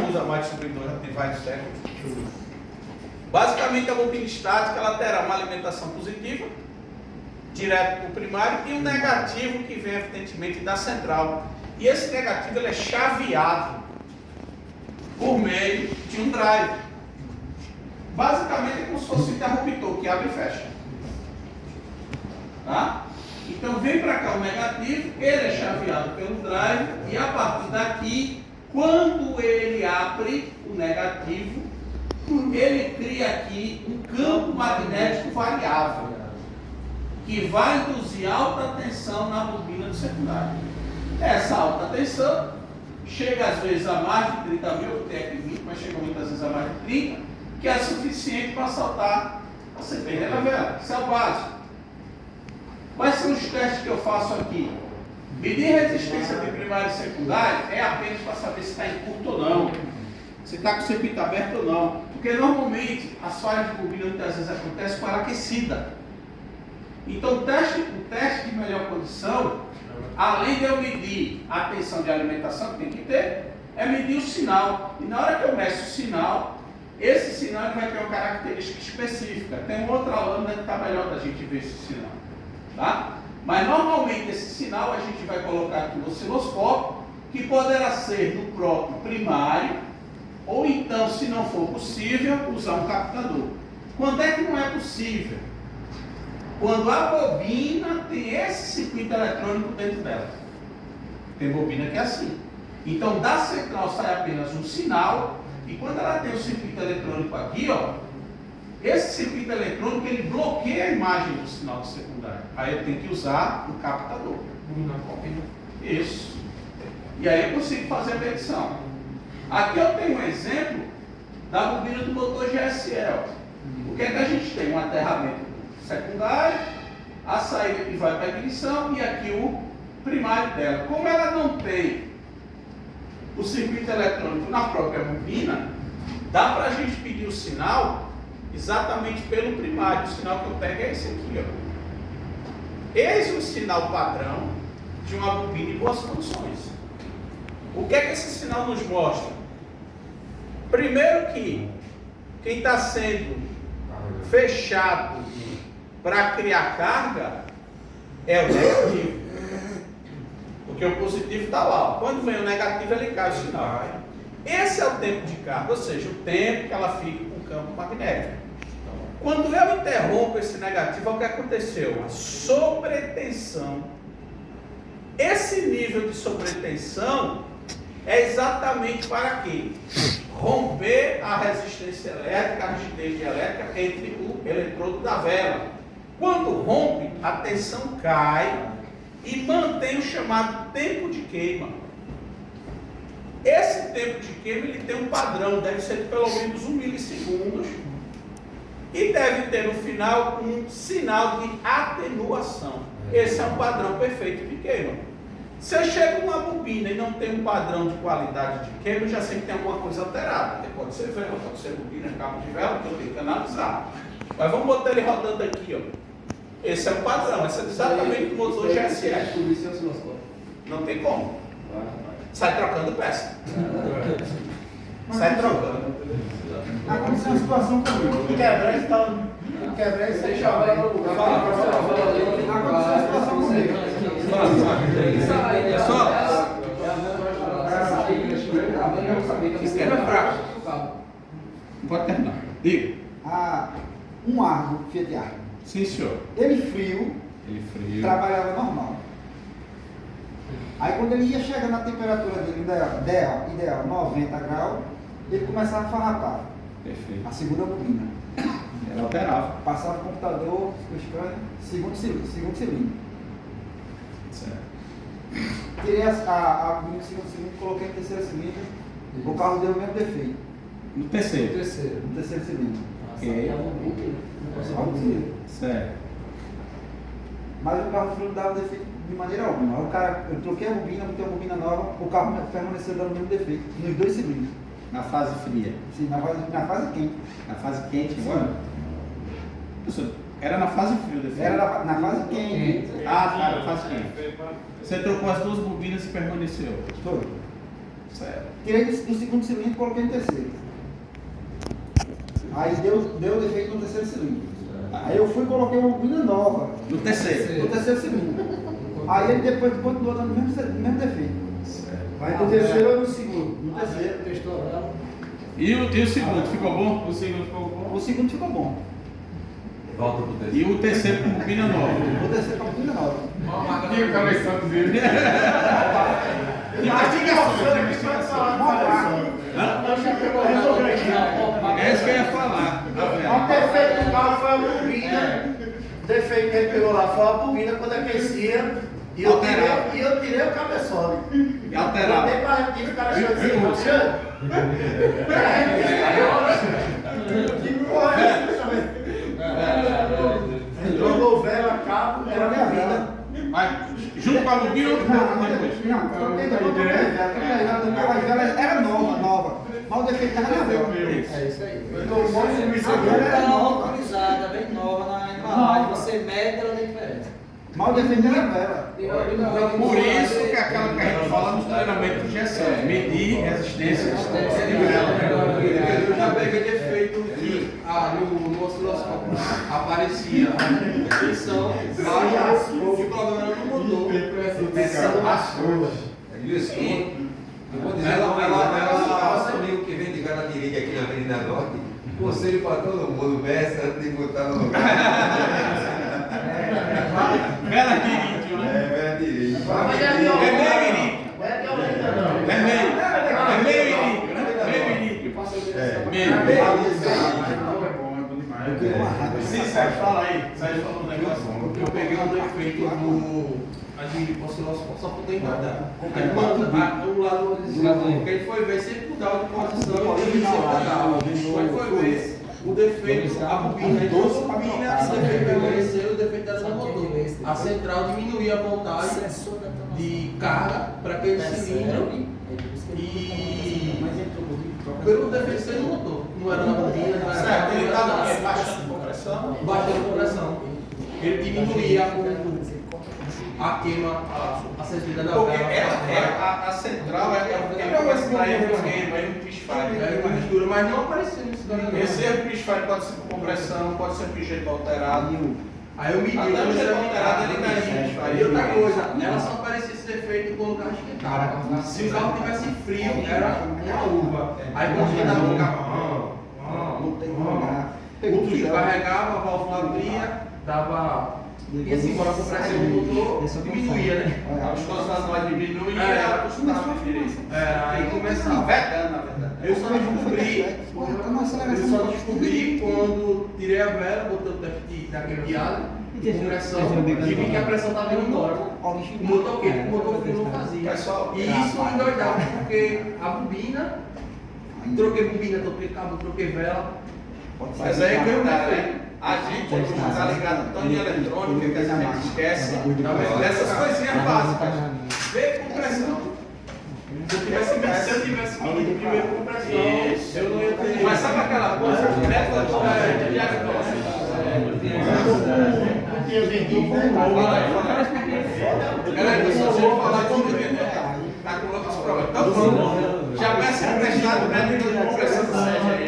usa mais distribuidor, já tem vários técnicos. Basicamente, a bobina estática ela terá uma alimentação positiva, direto para o primário, e um negativo que vem, evidentemente, da central. E esse negativo ele é chaveado por meio de um drive. Basicamente, é como se fosse um interruptor que abre e fecha. Tá? Então, vem para cá o negativo, ele é chaveado pelo drive, e a partir daqui, quando ele abre o negativo, ele cria aqui um campo magnético variável, que vai induzir alta tensão na bobina do secundário. Essa alta tensão chega às vezes a mais de 30 mil, tem aqui 20, mas chega muitas vezes a mais de 30, que é suficiente para saltar a CPR da vela. Isso é o básico. Quais são os testes que eu faço aqui? Medir resistência de primário e secundário é apenas para saber se está em curto ou não, se está com o circuito aberto ou não. Porque normalmente as falhas de bobina muitas vezes acontecem com ela aquecida. Então o teste de melhor condição, além de eu medir a tensão de alimentação que tem que ter, é medir o sinal. E na hora que eu meço o sinal, esse sinal vai ter uma característica específica. Tem outra lâmina que está melhor da gente ver esse sinal. Tá? Mas normalmente esse sinal a gente vai colocar aqui no osciloscópio, que poderá ser no próprio primário, ou então, se não for possível, usar um captador. Quando é que não é possível? Quando a bobina tem esse circuito eletrônico dentro dela. Tem bobina que é assim. Então, da central sai apenas um sinal, e quando ela tem o circuito eletrônico aqui, ó, esse circuito eletrônico ele bloqueia a imagem do sinal do secundário. Aí eu tenho que usar o captador. Isso. E aí eu consigo fazer a medição. Aqui eu tenho um exemplo da bobina do motor GSL. O que é que a gente tem? Um aterramento secundário, a saída que vai para a ignição e aqui o primário dela. Como ela não tem o circuito eletrônico na própria bobina, dá para a gente pedir o sinal exatamente pelo primário. O sinal que eu pego é esse aqui, ó. Eis o sinal padrão de uma bobina em boas condições. O que é que esse sinal nos mostra? Primeiro que quem está sendo fechado para criar carga é o negativo. Porque o positivo está lá. Quando vem o negativo, ele cai o sinal. Esse é o tempo de carga, ou seja, o tempo que ela fica com o campo magnético. Quando eu interrompo esse negativo, o que aconteceu? A sobretensão. Esse nível de sobretensão é exatamente para quê? Romper a resistência elétrica, a rigidez elétrica entre o eletrodo da vela. Quando rompe, a tensão cai e mantém o chamado tempo de queima. Esse tempo de queima ele tem um padrão, deve ser de pelo menos 1 milissegundos e deve ter no final um sinal de atenuação. Esse é um padrão perfeito de queima. Se eu chego numa bobina e não tem um padrão de qualidade de queima, eu já sei que tem alguma coisa alterada. Porque pode ser vela, pode ser bobina, cabo de vela, que eu tenho que analisar. Mas vamos botar ele rodando aqui, ó. Esse é o padrão, esse é exatamente o motor GSL. Não tem como. Sai trocando peça. Sai trocando. Aconteceu uma situação comigo. Quebrar e tal. Quebrar e deixa ela no lugar. Aconteceu uma situação comigo. Pessoal, esquerda é fraco. Pode terminar. Diga. Um Argo, Fiat Argo. Sim, senhor. Ele frio, trabalhava normal. Aí quando ele ia chegando na temperatura dele, ideal 90 graus, ele começava a farrapar. Perfeito. A segunda bobina. Ela alterava. Passava o computador, o scanner, segundo cilindro. Certo. Tirei a bobina do segundo cilindro, coloquei no terceiro cilindro, o carro deu o mesmo defeito. No terceiro? No terceiro cilindro. Ok. Certo. Mas o carro frio dava defeito de maneira alguma. Aí o cara, eu troquei a bobina, botei uma bobina nova, o carro permaneceu dando o mesmo defeito, nos dois cilindros. Na fase fria? Sim, na fase quente. Na fase quente agora? Professor, era na fase fria o defeito? Era na fase quente. Ah, tá, na fase quente. Você trocou as duas bobinas e permaneceu? Foi. Certo. Tirei do segundo cilindro e coloquei no terceiro. Aí deu defeito no terceiro cilindro. Aí eu fui e coloquei uma bobina nova. No terceiro. No terceiro cilindro. Aí ele depois continuou dando o mesmo defeito. Certo. Aí no terceiro ou no segundo? No terceiro. E o segundo ficou bom? O segundo ficou bom. O segundo ficou bom. Volta pro E terceiro. o terceiro com bobina nova. O terceiro com a bobina nova. Tinha o cabeção dele. É isso que eu ia falar. O defeito do carro foi a bobina. O defeito que ele pegou lá foi a bobina quando aquecia. E eu tirei o cabeçole. E alterava. Botei pra repetir, o cara achou assim, Alexandre. Que porra é essa? Jogou vela, cabo, era minha vida. Mas junto com a bobina ou depois? Não, troquei depois a vela era nova. Mas o defeito estava na vela. É isso aí. A vela era Ela nova. autorizada, bem nova na embalagem. Você mede, ela tem diferença. Mas o defeito era na vela. Por isso que aquela que a gente fala no treinamento de injeção, medir resistência de vela. Eu já peguei defeito que no osciloscópio aparecia a tensão baixa, o problema era no motor. Tensão baixa. Eu vou dizer, nosso amigo que vem de Garatiringa aqui na Avenida Norte, conselho para todo mundo, peça antes de botar no lugar. Vela de índio, né? Vela direito. Mas é É meio iníquo. É violenta, não. É meio iníquo, né? Meio iníquo. Sim, Sérgio, fala aí. Sérgio falou um negócio. Eu peguei um defeito no osciloscópio só por tentar dar. Aí manda um lado porque ele foi ver se ele mudava de posição e ele sempre mudava. Aí foi ver o defeito, a bobina, então a bobina, o defeito permaneceu, o defeito era no motor. A central diminuía a voltagem de carga para aquele cilindro e pelo defeito ser no motor. Não era na bobina, não era Certo, ele estava na baixando compressão. baixando a compressão. Ele diminuía a queima, a sensibilidade da Porque vela. a central é uma extrair o queima, aí um pisfire. É uma mistura, mas não apareceu nesse caminho. Esse erro de pisfire pode ser por compressão, pode ser por jeito alterado. Aí eu medi Até o jeito alterado ele caiu. E outra coisa, ela só aparecia esse defeito quando o carro esquentava. Se o carro tivesse frio, era uma uva. Aí quando esquentava o carro, Não tem lugar. Pegou o o tucho carregava, a válvula abria, dava. E assim, embora a compressão do motor diminuía, né? A viscosidade vai diminuir É. e ela costumava direito. Aí começava. Vedando, na verdade. Eu só descobri quando tirei a vela, botei o teste daquele diário, de compressão, e vi que a pressão estava indo embora. O motor quente, o motor frio não fazia. Pessoal, E isso me endoidava, porque a bobina, troquei bobina, troquei cabo, troquei vela, Mas aí que eu cara, a gente está ligado tanto em eletrônica que a gente esquece dessas coisinhas básicas. Vê compressão. Se eu tivesse medido primeiro compressão, eu não ia ter. Mas sabe aquela coisa? Método de diagnóstico. Galera, se você falar tudo, tá com outros problemas. Então vamos. Já peço emprestado método de compressão do Sérgio aí.